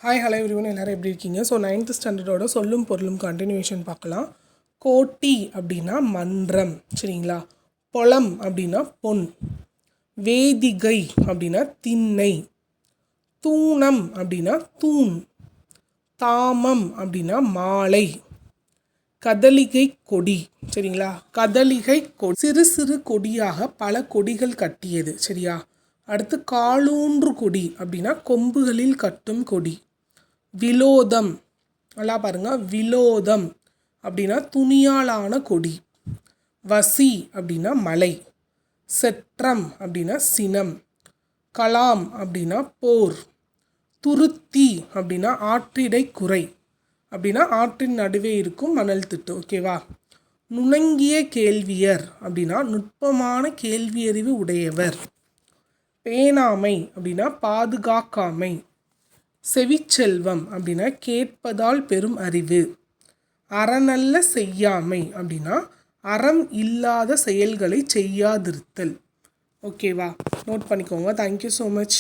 Hi hello everyone, எல்லோரும் எப்படி இருக்கீங்க? ஸோ 9th ஸ்டாண்டர்டோட சொல்லும் பொருளும் கண்டினியூஷன் பார்க்கலாம். கோட்டி அப்படின்னா மன்றம், சரிங்களா? பொலம் அப்படின்னா பொன், வேதிகை அப்படின்னா திண்ணை, தூணம் அப்படின்னா தூண், தாமம் அப்படின்னா மாலை, கதலிகை கொடி, சரிங்களா? கதலிகை கொடி சிறு சிறு கொடியாக பல கொடிகள் கட்டியது, சரியா? அடுத்து காலூன்று கொடி அப்படின்னா கொம்புகளில் கட்டும் கொடி. விலோதம், நல்லா பாருங்க, விலோதம் அப்படின்னா துணியாலான கொடி. வசி அப்படின்னா மலை, செற்றம் அப்படின்னா சினம், கலாம் அப்படின்னா போர், துருத்தி அப்படின்னா ஆற்றிடை குறை அப்படின்னா ஆற்றின் நடுவே இருக்கும் மணல் திட்டு, ஓகேவா? நுணங்கிய கேள்வியர் அப்படின்னா நுட்பமான கேள்வியறிவு உடையவர். பேணாமை அப்படின்னா பாதுகாக்காமை. செவிச்செல்வம் அப்படின்னா கேட்பதால் பெரும் அறிவு. அறநல்ல செய்யாமை அப்படின்னா அறம் இல்லாத செயல்களை செய்யாதிருத்தல். ஓகேவா? நோட் பண்ணிக்கோங்க. Thank you so much.